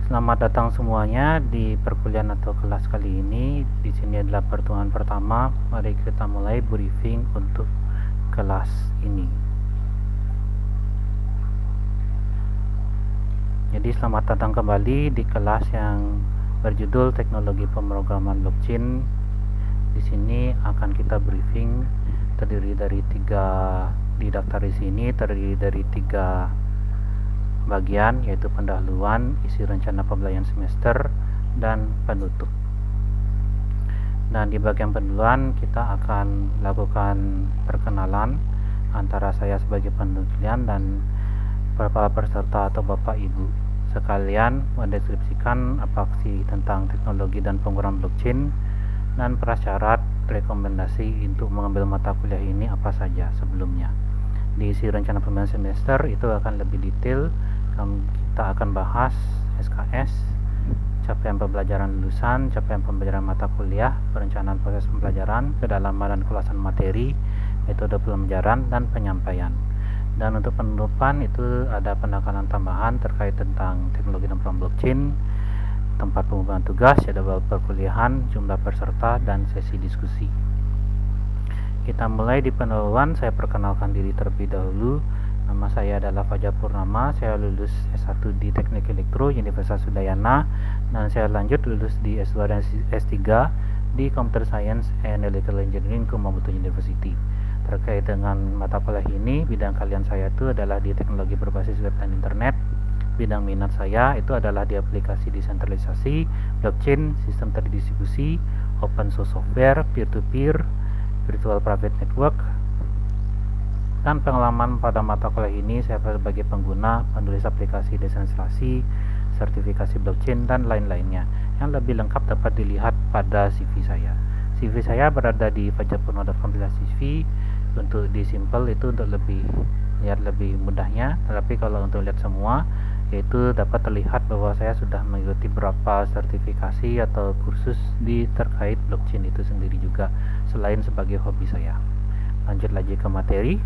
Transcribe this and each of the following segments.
Selamat datang semuanya di perkuliahan atau kelas kali ini. Di sini adalah pertemuan pertama. Mari kita mulai briefing untuk kelas ini. Jadi selamat datang kembali di kelas yang berjudul Teknologi Pemrograman Blockchain. Di sini akan kita briefing terdiri dari tiga bagian, yaitu pendahuluan, isi rencana pembelajaran semester, dan penutup. Dan di bagian pendahuluan kita akan lakukan perkenalan antara saya sebagai penelitian dan para peserta atau Bapak Ibu sekalian, mendeskripsikan apa sih tentang teknologi dan penggunaan blockchain dan prasyarat rekomendasi untuk mengambil mata kuliah ini apa saja sebelumnya. Di isi rencana pembelajaran semester itu akan lebih detail. Kita akan bahas SKS, capaian pembelajaran lulusan, capaian pembelajaran mata kuliah, perencanaan proses pembelajaran, kedalaman dan kelasan materi, metode pembelajaran, dan penyampaian. Dan untuk penutupan itu ada penekanan tambahan terkait tentang teknologi dan program blockchain, tempat pembubahan tugas, jadwal perkuliahan, jumlah peserta, dan sesi diskusi. Kita mulai di pendahuluan. Saya perkenalkan diri terlebih dahulu. Nama saya adalah Fajar Purnama. Saya lulus S1 di Teknik Elektro Universitas Udayana, dan saya lanjut lulus di S2 dan S3 di Computer Science and Electrical Engineering Kumamoto University. Terkait dengan mata kuliah ini, bidang kalian saya itu adalah di teknologi berbasis web dan internet. Bidang minat saya itu adalah di aplikasi desentralisasi, blockchain, sistem terdistribusi, open source software, peer-to-peer, virtual private network. Dan pengalaman pada mata kuliah ini saya sebagai pengguna, penulis aplikasi desentralisasi, sertifikasi blockchain, dan lain-lainnya. Yang lebih lengkap dapat dilihat pada CV saya. CV saya berada di fajarpurno.com/cv. Untuk di simple itu untuk lebih mudahnya, tetapi kalau untuk lihat semua yaitu dapat terlihat bahwa saya sudah mengikuti beberapa sertifikasi atau kursus terkait blockchain itu sendiri juga, selain sebagai hobi saya. Lanjut lagi ke materi.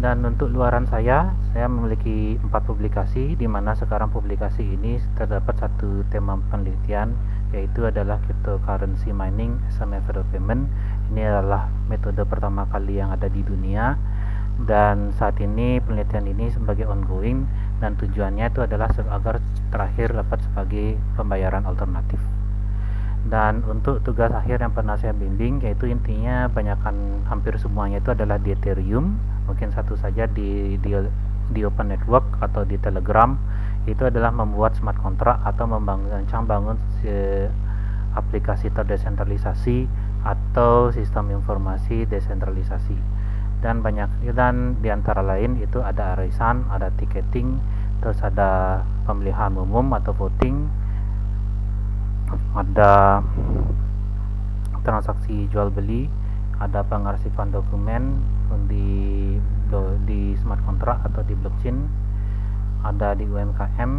Dan untuk luaran saya memiliki 4 publikasi, di mana sekarang publikasi ini terdapat satu tema penelitian, yaitu adalah cryptocurrency mining as a method of payment. Ini adalah metode pertama kali yang ada di dunia, dan saat ini penelitian ini sebagai ongoing, dan tujuannya itu adalah agar terakhir dapat sebagai pembayaran alternatif. Dan untuk tugas akhir yang pernah saya bimbing, yaitu intinya hampir semuanya itu adalah di Ethereum. Mungkin satu saja di Open Network atau di Telegram, itu adalah membuat smart contract atau bangun aplikasi terdesentralisasi atau sistem informasi desentralisasi. Dan di antara lain itu ada arisan, ada ticketing, terus ada pemilihan umum atau voting, ada transaksi jual beli, ada pengarsifan dokumen di smart contract atau di blockchain, ada di UMKM,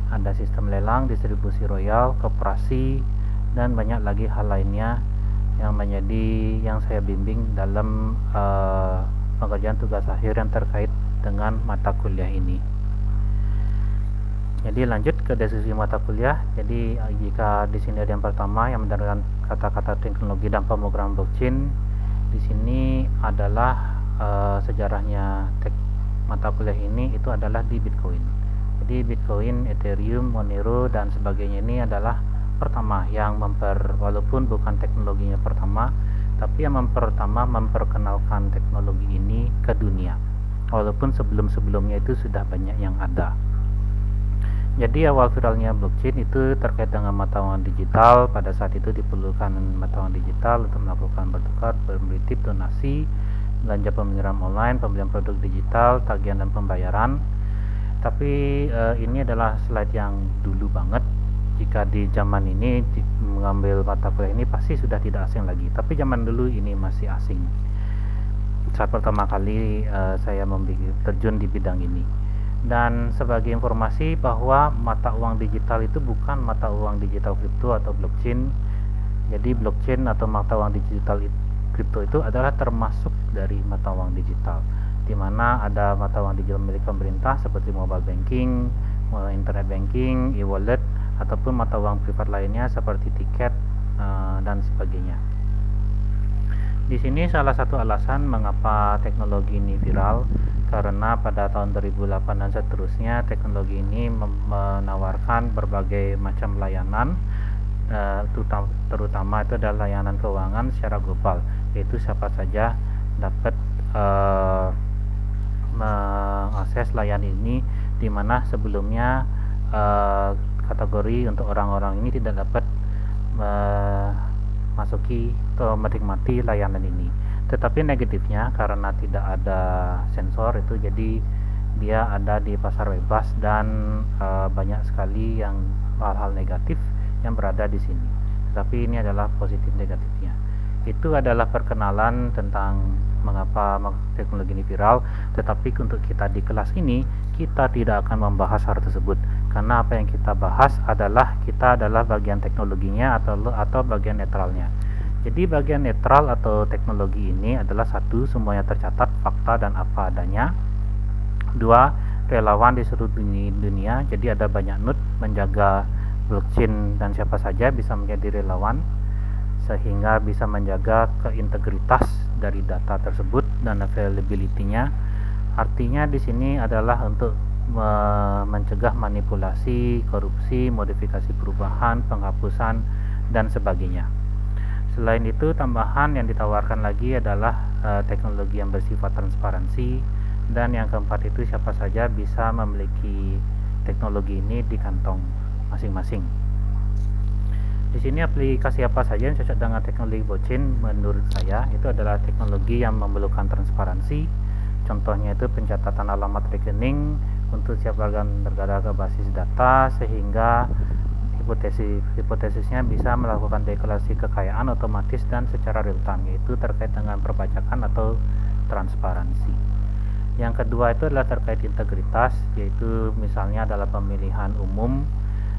ada sistem lelang, distribusi royal, koperasi, dan banyak lagi hal lainnya yang saya bimbing dalam pengerjaan tugas akhir yang terkait dengan mata kuliah ini. Jadi lanjut ke deskripsi mata kuliah. Jadi jika di sini ada yang pertama yang menggunakan kata-kata teknologi dan pemrograman blockchain, di sini adalah sejarahnya mata kuliah ini itu adalah di Bitcoin. Jadi Bitcoin, Ethereum, Monero, dan sebagainya ini adalah pertama yang walaupun bukan teknologinya pertama, tapi yang memperkenalkan teknologi ini ke dunia. Walaupun sebelum-sebelumnya itu sudah banyak yang ada. Jadi awal viralnya blockchain itu terkait dengan mata uang digital. Pada saat itu diperlukan mata uang digital untuk melakukan bertukar, memberi tip, donasi, belanja pembayaran online, pembelian produk digital, tagihan dan pembayaran. Tapi ini adalah slide yang dulu banget. Jika di zaman ini mengambil mata kuliah ini pasti sudah tidak asing lagi. Tapi zaman dulu ini masih asing. Saat pertama kali saya terjun di bidang ini. Dan sebagai informasi bahwa mata uang digital itu bukan mata uang digital kripto atau blockchain. Jadi blockchain atau mata uang digital kripto itu adalah termasuk dari mata uang digital. di mana ada mata uang digital milik pemerintah seperti mobile banking, internet banking, e-wallet, ataupun mata uang privat lainnya seperti tiket dan sebagainya. Di sini salah satu alasan mengapa teknologi ini viral, karena pada tahun 2008 dan seterusnya teknologi ini menawarkan berbagai macam layanan, terutama itu adalah layanan keuangan secara global, yaitu siapa saja dapat mengakses layanan ini, di mana sebelumnya kategori untuk orang-orang ini tidak dapat masuki atau menikmati layanan ini. Tetapi negatifnya, karena tidak ada sensor itu, jadi dia ada di pasar bebas dan banyak sekali yang hal-hal negatif yang berada di sini. Tetapi ini adalah positif negatifnya. Itu adalah perkenalan tentang mengapa teknologi ini viral. Tetapi untuk kita di kelas ini, kita tidak akan membahas hal tersebut, karena apa yang kita bahas adalah bagian teknologinya atau bagian netralnya. Jadi bagian netral atau teknologi ini adalah: satu, semuanya tercatat fakta dan apa adanya; dua, relawan di seluruh dunia, jadi ada banyak node menjaga blockchain dan siapa saja bisa menjadi relawan, sehingga bisa menjaga keintegritas dari data tersebut dan availability-nya. Artinya di sini adalah untuk mencegah manipulasi, korupsi, modifikasi perubahan, penghapusan, dan sebagainya. Selain itu, tambahan yang ditawarkan lagi adalah teknologi yang bersifat transparansi, dan yang keempat itu siapa saja bisa memiliki teknologi ini di kantong masing-masing. Di sini aplikasi apa saja yang cocok dengan teknologi blockchain menurut saya itu adalah teknologi yang memerlukan transparansi. Contohnya itu pencatatan alamat rekening untuk setiap warga negara ke basis data, sehingga hipotesisnya bisa melakukan deklarasi kekayaan otomatis dan secara real time, yaitu terkait dengan perpajakan atau transparansi. Yang kedua itu adalah terkait integritas, yaitu misalnya adalah pemilihan umum,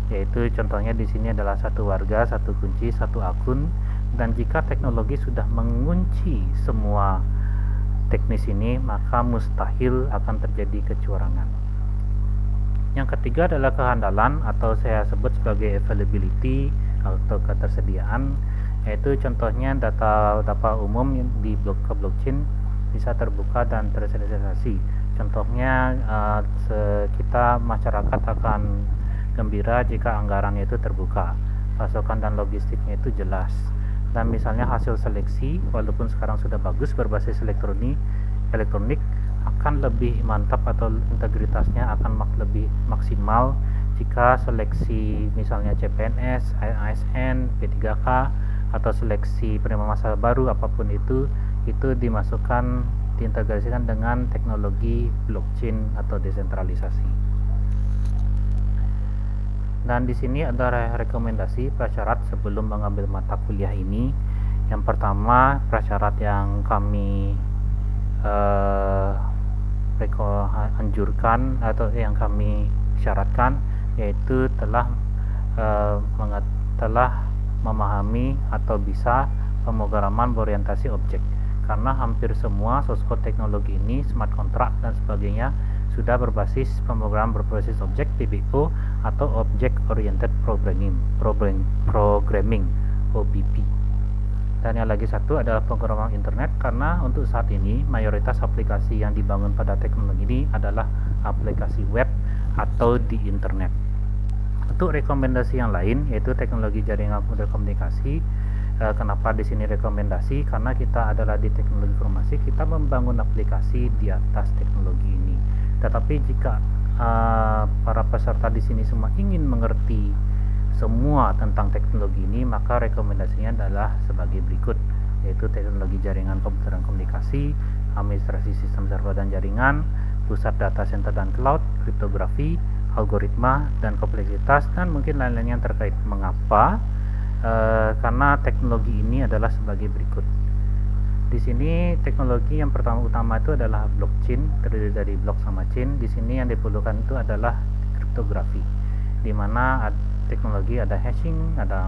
yaitu contohnya di sini adalah satu warga, satu kunci, satu akun, dan jika teknologi sudah mengunci semua teknis ini, maka mustahil akan terjadi kecurangan. Yang ketiga adalah kehandalan atau saya sebut sebagai availability atau ketersediaan, yaitu contohnya data umum di blockchain bisa terbuka dan terverifikasi. Contohnya kita masyarakat akan gembira jika anggarannya itu terbuka, pasokan dan logistiknya itu jelas, dan misalnya hasil seleksi walaupun sekarang sudah bagus berbasis elektronik akan lebih mantap atau integritasnya akan lebih maksimal jika seleksi misalnya CPNS, ASN, P3K atau seleksi penerima masalah baru apapun itu diintegrasikan dengan teknologi blockchain atau desentralisasi. Dan di sini ada rekomendasi prasyarat sebelum mengambil mata kuliah ini. Yang pertama, prasyarat yang kami anjurkan atau yang kami syaratkan, yaitu telah memahami atau bisa pemrograman berorientasi objek, karena hampir semua source code teknologi ini, smart contract dan sebagainya, sudah berbasis pemrograman berbasis objek (PBO) atau Object Oriented Programming (OBP). Dan yang lagi satu adalah pemrograman internet, karena untuk saat ini mayoritas aplikasi yang dibangun pada teknologi ini adalah aplikasi web atau di internet. Untuk rekomendasi yang lain yaitu teknologi jaringan komunikasi. Kenapa di sini rekomendasi? Karena kita adalah di teknologi informasi, kita membangun aplikasi di atas teknologi ini. Tetapi jika para peserta di sini semua ingin mengerti semua tentang teknologi ini, maka rekomendasinya adalah sebagai berikut, yaitu teknologi jaringan komputer dan komunikasi, administrasi sistem server dan jaringan, pusat data center dan cloud, kriptografi, algoritma dan kompleksitas, dan mungkin lain-lain yang terkait. Mengapa? Karena teknologi ini adalah sebagai berikut. Di sini teknologi yang utama itu adalah blockchain, terdiri dari blok sama chain. Di sini yang diperlukan itu adalah kriptografi, di mana teknologi ada hashing, ada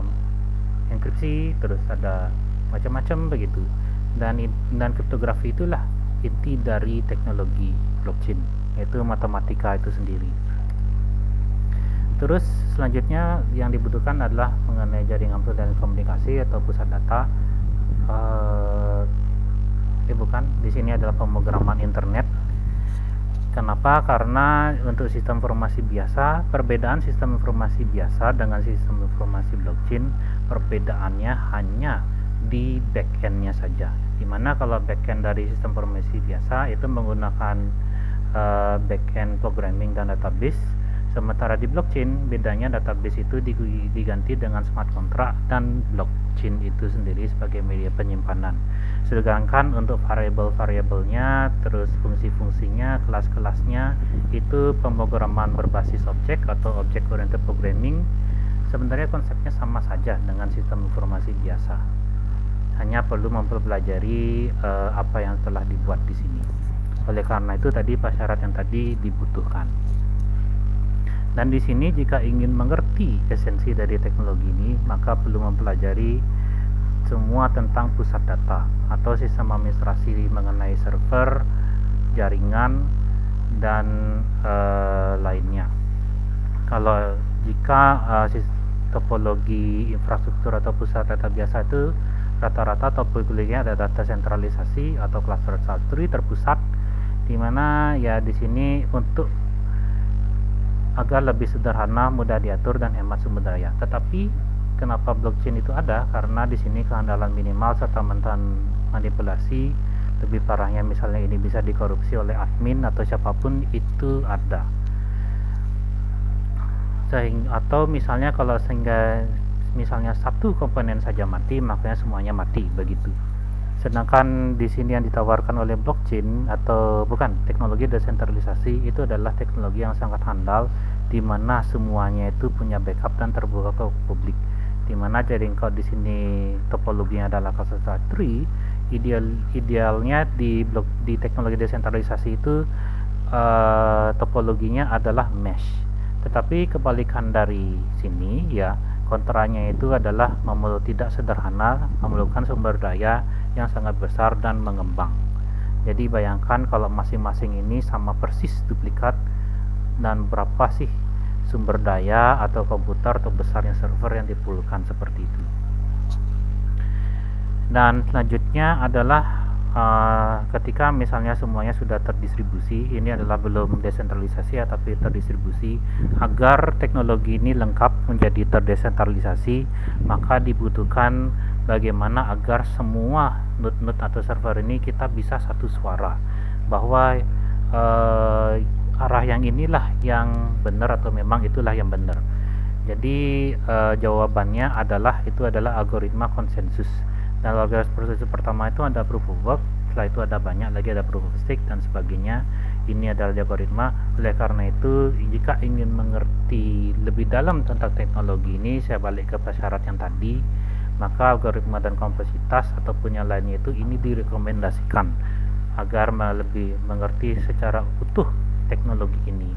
enkripsi, terus ada macam-macam begitu. Dan kriptografi itulah inti dari teknologi blockchain, yaitu matematika itu sendiri. Terus selanjutnya yang dibutuhkan adalah mengenai jaringan dan komunikasi atau pusat data. Bukan, di sini adalah pemrograman internet. Kenapa? Karena untuk sistem informasi biasa, perbedaan sistem informasi biasa dengan sistem informasi blockchain, perbedaannya hanya di backend-nya saja. Dimana kalau backend dari sistem informasi biasa itu menggunakan backend programming dan database, sementara di blockchain bedanya database itu diganti dengan smart contract dan blockchain itu sendiri sebagai media penyimpanan. Sedangkan untuk variabel-variabelnya, terus fungsi-fungsinya, kelas-kelasnya itu pemrograman berbasis objek atau object oriented programming. Sebenarnya konsepnya sama saja dengan sistem informasi biasa. Hanya perlu mempelajari apa yang telah dibuat di sini. Oleh karena itu tadi syarat yang tadi dibutuhkan. Dan di sini jika ingin mengerti esensi dari teknologi ini, maka perlu mempelajari semua tentang pusat data atau sistem administrasi mengenai server, jaringan, dan lainnya. Kalau jika topologi infrastruktur atau pusat data biasa itu rata-rata topologinya ada data sentralisasi atau cluster terpusat, di mana ya di sini untuk agar lebih sederhana, mudah diatur dan hemat sumber daya. Tetapi kenapa blockchain itu ada? Karena di sini kehandalan minimal serta manipulasi, lebih parahnya misalnya ini bisa dikorupsi oleh admin atau siapapun, itu ada. Atau misalnya kalau misalnya satu komponen saja mati, makanya semuanya mati, begitu. Sedangkan di sini yang ditawarkan oleh blockchain atau bukan teknologi desentralisasi itu adalah teknologi yang sangat handal, di mana semuanya itu punya backup dan terbuka ke publik. Di mana jaring code di sini topologinya adalah cluster tree. Idealnya di teknologi desentralisasi itu topologinya adalah mesh. Tetapi kebalikan dari sini ya, kontranya itu adalah tidak sederhana, memerlukan sumber daya yang sangat besar dan mengembang. Jadi bayangkan kalau masing-masing ini sama persis duplikat, dan berapa sih sumber daya atau komputer atau besarnya server yang diperlukan seperti itu. Dan selanjutnya adalah ketika misalnya semuanya sudah terdistribusi, ini adalah belum desentralisasi ya, tapi terdistribusi. Agar teknologi ini lengkap menjadi terdesentralisasi, maka dibutuhkan bagaimana agar semua node atau server ini kita bisa satu suara bahwa arah yang inilah yang benar atau memang itulah yang benar. Jadi jawabannya adalah itu adalah algoritma konsensus. Dan proses pertama itu ada proof of work, setelah itu ada banyak lagi, ada proof of stake dan sebagainya. Ini adalah algoritma. Oleh karena itu, jika ingin mengerti lebih dalam tentang teknologi ini, saya balik ke syarat yang tadi, maka algoritma dan kompleksitas ataupun yang lainnya itu ini direkomendasikan agar lebih mengerti secara utuh teknologi ini.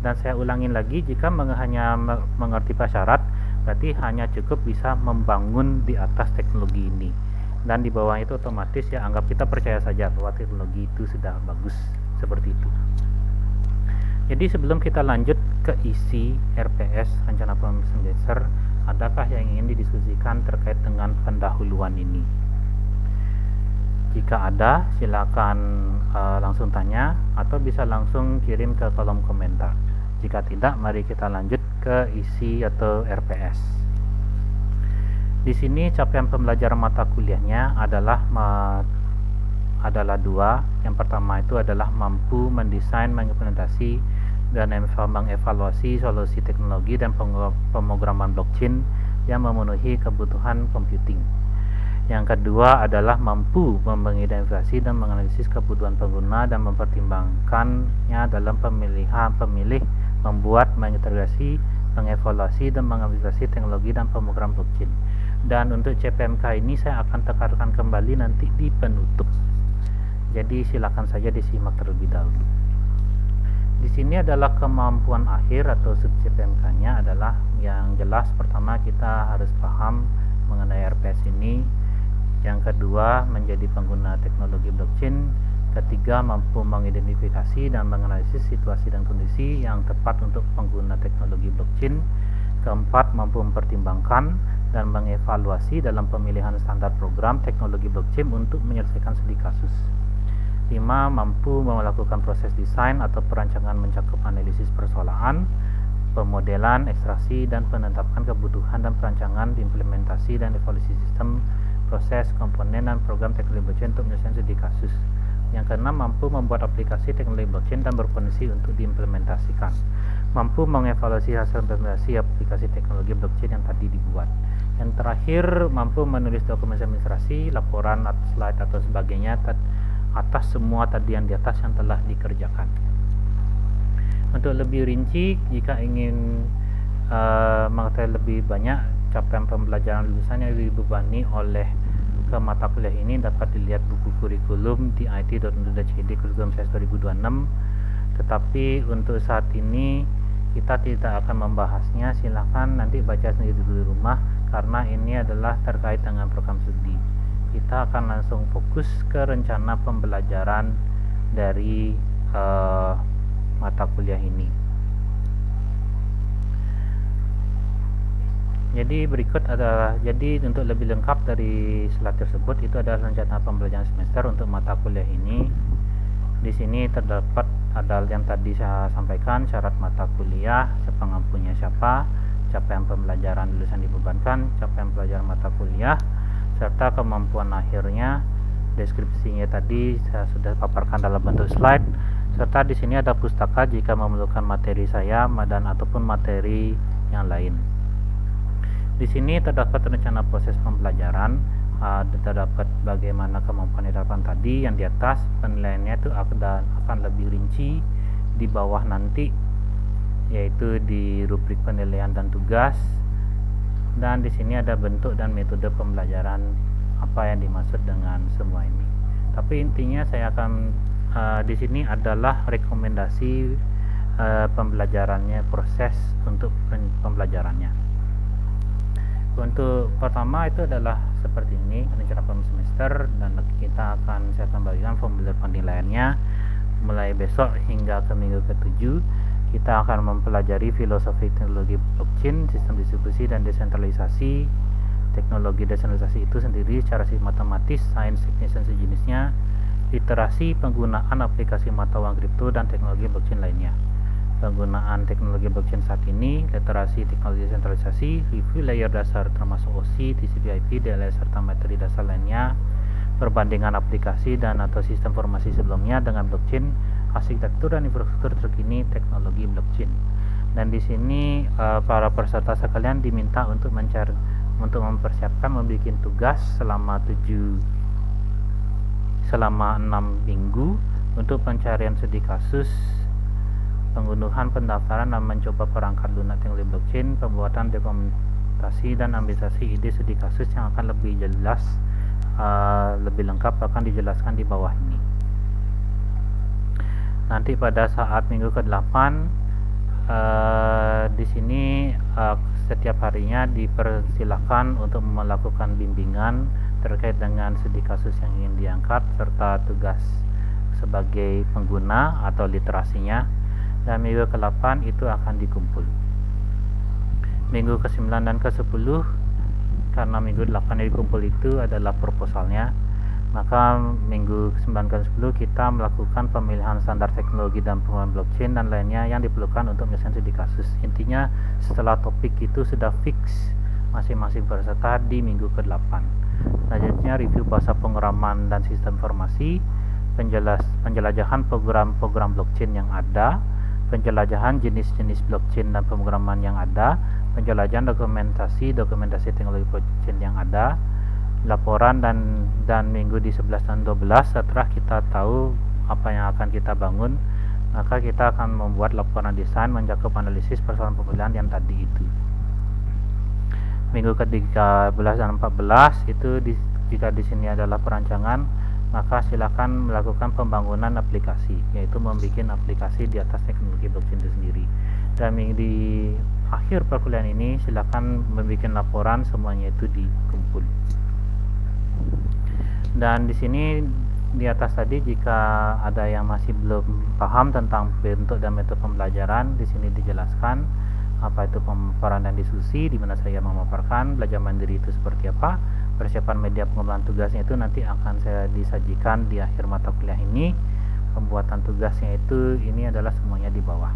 Dan saya ulangin lagi, jika hanya mengerti syarat, berarti hanya cukup bisa membangun di atas teknologi ini, dan di bawah itu otomatis ya anggap kita percaya saja bahwa teknologi itu sudah bagus, seperti itu. Jadi sebelum kita lanjut ke isi RPS, rencana pembangunan semester, adakah yang ingin didiskusikan terkait dengan pendahuluan ini? Jika ada, silakan langsung tanya atau bisa langsung kirim ke kolom komentar. Jika tidak, mari kita lanjut ke isi atau RPS. Di sini capaian pembelajaran mata kuliahnya adalah dua. Yang pertama itu adalah mampu mendesain, mengimplementasi, dan mengevaluasi solusi teknologi dan pemrograman blockchain yang memenuhi kebutuhan computing. Yang kedua adalah mampu mengidentifikasi dan menganalisis kebutuhan pengguna dan mempertimbangkannya dalam pemilih, membuat, mengintegrasi, mengevaluasi, dan menganalisis teknologi dan pemrograman blockchain. Dan untuk CPMK ini saya akan tekankan kembali nanti di penutup. Jadi silakan saja disimak terlebih dahulu. Di sini adalah kemampuan akhir atau sub CPMK-nya adalah yang jelas. Pertama, kita harus paham mengenai RPS ini. Yang kedua, menjadi pengguna teknologi blockchain. Ketiga, mampu mengidentifikasi dan menganalisis situasi dan kondisi yang tepat untuk pengguna teknologi blockchain. Keempat, mampu mempertimbangkan dan mengevaluasi dalam pemilihan standar program teknologi blockchain untuk menyelesaikan studi kasus. 5. Mampu melakukan proses desain atau perancangan mencakup analisis persoalan, pemodelan, ekstraksi, dan penetapan kebutuhan dan perancangan, implementasi dan evaluasi sistem, proses, komponen, dan program teknologi blockchain untuk menyelesaikan studi kasus. Yang keenam, mampu membuat aplikasi teknologi blockchain dan berpotensi untuk diimplementasikan. Mampu mengevaluasi hasil implementasi aplikasi teknologi blockchain yang tadi dibuat. Yang terakhir, mampu menulis dokumen administrasi, laporan, slide, atau sebagainya atas semua tadi yang di atas yang telah dikerjakan. Untuk lebih rinci, jika ingin mengetahui lebih banyak capaian pembelajaran lulusan yang dibebani oleh ke mata kuliah ini, dapat dilihat buku kurikulum di it.unud.cd kurikulum SES 2026. Tetapi untuk saat ini kita tidak akan membahasnya, silahkan nanti baca sendiri di rumah karena ini adalah terkait dengan program studi. Kita akan langsung fokus ke rencana pembelajaran dari mata kuliah ini. Jadi berikut adalah, jadi untuk lebih lengkap dari slide tersebut, itu adalah rencana pembelajaran semester untuk mata kuliah ini. Di sini terdapat ada yang tadi saya sampaikan, syarat mata kuliah, pengampunya siapa, capaian pembelajaran lulusan dibebankan, capaian pembelajaran mata kuliah, serta kemampuan akhirnya. Deskripsinya tadi saya sudah paparkan dalam bentuk slide, serta di sini ada pustaka jika memerlukan materi saya dan ataupun materi yang lain. Di sini terdapat rencana proses pembelajaran, terdapat bagaimana kemampuan diterapkan tadi yang di atas. Penilaiannya itu akan lebih rinci di bawah nanti, yaitu di rubrik penilaian dan tugas. Dan di sini ada bentuk dan metode pembelajaran, apa yang dimaksud dengan semua ini. Tapi intinya saya akan di sini adalah rekomendasi pembelajarannya, proses untuk pembelajarannya. Untuk pertama itu adalah seperti ini rencana semester, dan saya akan bagikan formulir penilaiannya mulai besok hingga ke minggu ke-7. Kita akan mempelajari filosofi teknologi blockchain, sistem distribusi dan desentralisasi. Teknologi desentralisasi itu sendiri secara matematis, sains, teknis, dan sejenisnya, literasi penggunaan aplikasi mata uang kripto dan teknologi blockchain lainnya. Penggunaan teknologi blockchain saat ini, literasi teknologi desentralisasi, review layer dasar termasuk OSI, TCP/IP, DLL serta materi dasar lainnya, perbandingan aplikasi dan atau sistem informasi sebelumnya dengan blockchain, arsitektur dan infrastruktur terkini teknologi blockchain. Dan di sini para peserta sekalian diminta untuk mempersiapkan membuat tugas selama 6 minggu untuk pencarian studi kasus, pengunduhan pendaftaran dan mencoba perangkat lunak teknologi blockchain, pembuatan dokumentasi dan ambilisasi ide studi kasus yang akan lebih jelas, lebih lengkap akan dijelaskan di bawah ini. Nanti pada saat minggu ke-8 di sini setiap harinya dipersilakan untuk melakukan bimbingan terkait dengan studi kasus yang ingin diangkat serta tugas sebagai pengguna atau literasinya. Dan minggu ke-8 itu akan dikumpul. Minggu ke-9 dan ke-10, karena minggu 8 yang dikumpul itu adalah proposalnya, maka minggu ke-9 dan ke-10 kita melakukan pemilihan standar teknologi dan penggunaan blockchain dan lainnya yang diperlukan untuk menyelesaikan studi kasus. Intinya setelah topik itu sudah fix masing-masing peserta di minggu ke-8. Selanjutnya review bahasa pengiraman dan sistem informasi, penjelajahan program-program blockchain yang ada, penjelajahan jenis-jenis blockchain dan pemrograman yang ada, penjelajahan dokumentasi teknologi blockchain yang ada, laporan dan minggu di 11 dan 12 setelah kita tahu apa yang akan kita bangun, maka kita akan membuat laporan desain mencakup analisis persoalan pemilihan yang tadi itu. Minggu ke-13 dan 14 itu jika di sini adalah perancangan, maka silakan melakukan pembangunan aplikasi, yaitu membuat aplikasi di atas teknologi blockchain itu sendiri. Dan di akhir perkuliahan ini silakan membuat laporan, semuanya itu dikumpul. Dan di sini di atas tadi, jika ada yang masih belum paham tentang bentuk dan metode pembelajaran, di sini dijelaskan apa itu pemaparan dan diskusi, di mana saya memaparkan belajar mandiri itu seperti apa. Persiapan media pengumpulan tugasnya itu nanti akan saya disajikan di akhir mata kuliah ini. Pembuatan tugasnya itu ini adalah semuanya di bawah.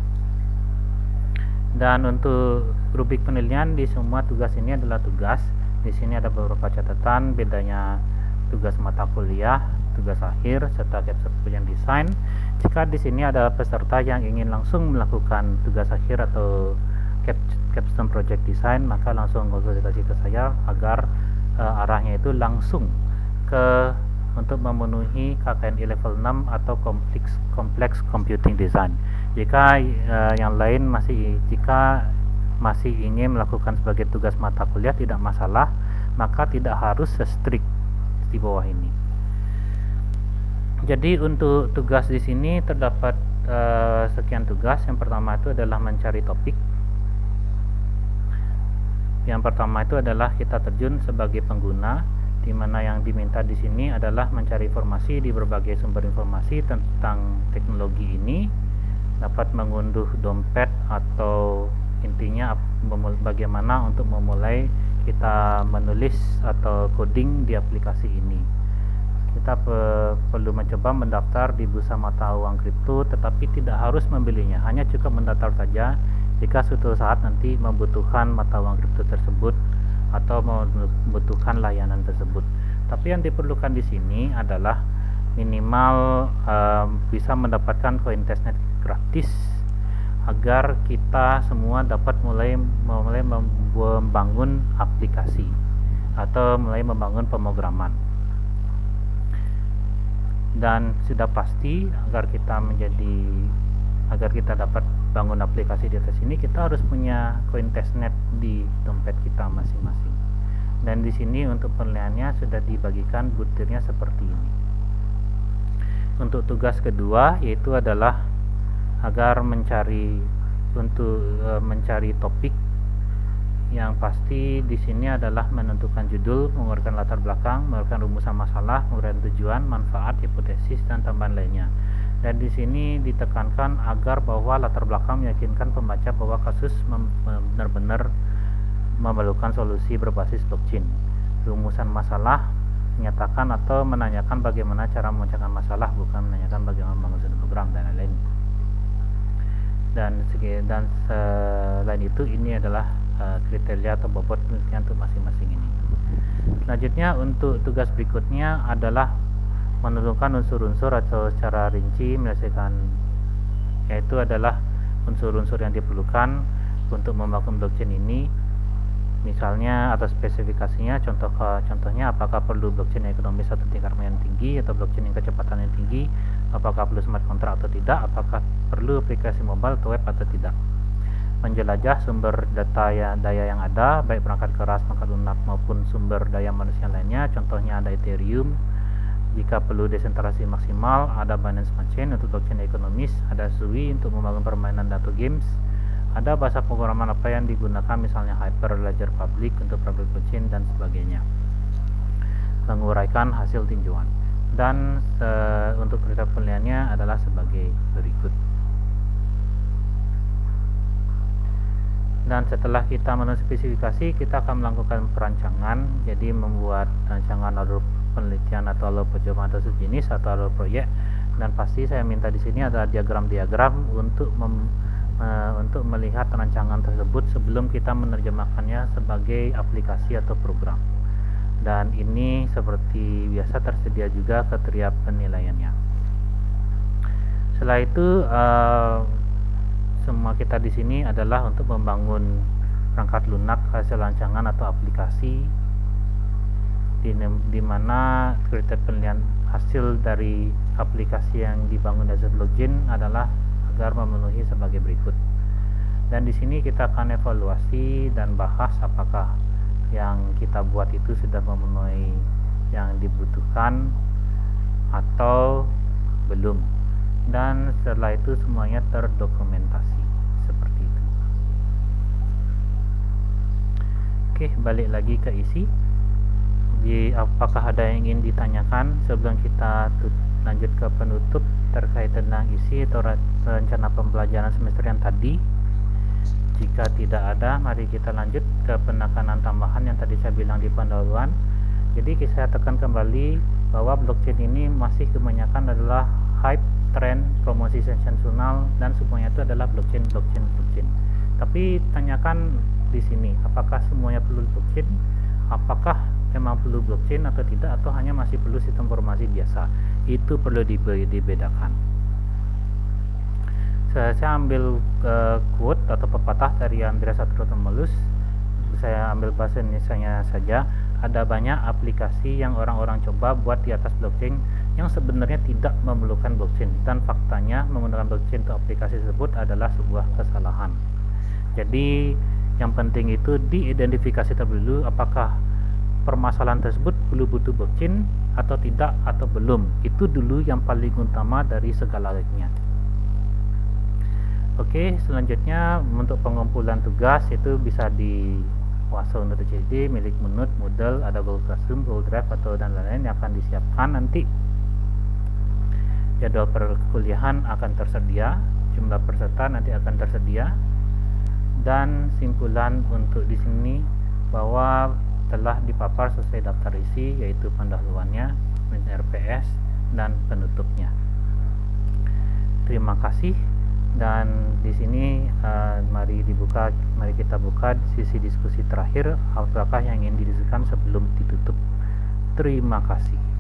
Dan untuk rubrik penilaian di semua tugas ini adalah tugas. Di sini ada beberapa catatan bedanya tugas mata kuliah, tugas akhir, serta capstone project design. Jika di sini ada peserta yang ingin langsung melakukan tugas akhir atau capstone project design, maka langsung konsultasi ke saya agar arahnya itu langsung ke untuk memenuhi KKNI level 6 atau complex computing design. Jika yang lain jika masih ingin melakukan sebagai tugas mata kuliah, tidak masalah, maka tidak harus strict di bawah ini. Jadi untuk tugas di sini terdapat sekian tugas. Yang pertama itu adalah mencari topik. Yang pertama itu adalah kita terjun sebagai pengguna, di mana yang diminta di sini adalah mencari informasi di berbagai sumber informasi tentang teknologi ini, dapat mengunduh dompet, atau intinya bagaimana untuk memulai kita menulis atau coding di aplikasi ini. Kita perlu mencoba mendaftar di bursa mata uang kripto, tetapi tidak harus membelinya, hanya cukup mendaftar saja jika suatu saat nanti membutuhkan mata uang kripto tersebut atau membutuhkan layanan tersebut. Tapi yang diperlukan di sini adalah minimal bisa mendapatkan koin testnet gratis agar kita semua dapat mulai membangun aplikasi atau mulai membangun pemrograman. Dan sudah pasti agar kita dapat bangun aplikasi di atas ini, kita harus punya koin testnet di dompet kita masing-masing. Dan di sini untuk penilaiannya sudah dibagikan butirnya seperti ini. Untuk tugas kedua yaitu adalah agar mencari topik. Yang pasti di sini adalah menentukan judul, menguraikan latar belakang, menguraikan rumusan masalah, menguraikan tujuan, manfaat, hipotesis, dan tambahan lainnya. Dan di sini ditekankan agar bahwa latar belakang meyakinkan pembaca bahwa kasus benar-benar memerlukan solusi berbasis blockchain. Rumusan masalah menyatakan atau menanyakan bagaimana cara memecahkan masalah, bukan menanyakan bagaimana membangun suatu program dan lain-lain. Dan selain itu, ini adalah kriteria atau bobot penelitian untuk masing-masing ini. Selanjutnya untuk tugas berikutnya adalah menentukan unsur-unsur atau secara rinci menyelesaikan, yaitu adalah unsur-unsur yang diperlukan untuk membangun blockchain ini. Misalnya atau spesifikasinya, contohnya apakah perlu blockchain yang ekonomis atau tingkat yang tinggi, atau blockchain yang kecepatan yang tinggi, apakah perlu smart contract atau tidak, apakah perlu aplikasi mobile atau web atau tidak. Menjelajah sumber daya yang ada, baik perangkat keras, perangkat lunak maupun sumber daya manusia lainnya. Contohnya ada Ethereum. Jika perlu desentralisasi maksimal, ada Binance Smart Chain untuk blockchain ekonomis, ada Sui untuk membangun permainan atau games, ada bahasa pemrograman apa yang digunakan, misalnya Hyperledger Public untuk private blockchain dan sebagainya. Menguraikan hasil tinjauan. Dan untuk kriteria penilaiannya adalah sebagai berikut. Dan setelah kita menulis spesifikasi, kita akan melakukan perancangan. Jadi membuat rancangan alur penelitian atau alur percobaan atau sejenis atau alur proyek. Dan pasti saya minta di sini adalah diagram-diagram untuk melihat rancangan tersebut sebelum kita menerjemahkannya sebagai aplikasi atau program. Dan ini seperti biasa tersedia juga kriteria penilaiannya. Setelah itu semua kita di sini adalah untuk membangun perangkat lunak hasil rancangan atau aplikasi, di mana kriteria penilaian hasil dari aplikasi yang dibangun dari blockchain adalah agar memenuhi sebagai berikut. Dan di sini kita akan evaluasi dan bahas apakah yang kita buat itu sudah memenuhi yang dibutuhkan atau belum. Dan setelah itu semuanya terdokumentasi seperti itu. Oke, balik lagi ke isi. apakah ada yang ingin ditanyakan sebelum kita lanjut ke penutup terkait tentang isi atau rencana pembelajaran semester yang tadi? Jika tidak ada, mari kita lanjut ke penekanan tambahan yang tadi saya bilang di pendahuluan. Jadi saya tekan kembali bahwa blockchain ini masih kebanyakan adalah hype, trend, promosi sensasional, dan semuanya itu adalah blockchain. Tapi tanyakan di sini, apakah semuanya perlu blockchain? Apakah memang perlu blockchain atau tidak, atau hanya masih perlu sistem informasi biasa? Itu perlu dibedakan. Saya ambil quote atau pepatah dari Andreas Antonopoulos. Saya ambil bahasa Indonesia saja. Ada banyak aplikasi yang orang-orang coba buat di atas blockchain yang sebenarnya tidak memerlukan blockchain, dan faktanya menggunakan blockchain untuk aplikasi tersebut adalah sebuah kesalahan. Jadi yang penting itu diidentifikasi terlebih dulu apakah permasalahan tersebut perlu butuh blockchain atau tidak, atau belum. Itu dulu yang paling utama dari segalanya. Oke, selanjutnya untuk pengumpulan tugas itu bisa di waso.cd milik Menut, Moodle, ada Google Classroom, Google Drive, atau dan lain-lain yang akan disiapkan. Nanti jadwal perkuliahan akan tersedia, jumlah peserta nanti akan tersedia, dan simpulan untuk di sini bahwa telah dipapar sesuai daftar isi, yaitu pendahuluannya, RPS, dan penutupnya. Terima kasih. Dan di sini mari kita buka sisi diskusi terakhir, apakah yang ingin didiskusikan sebelum ditutup. Terima kasih.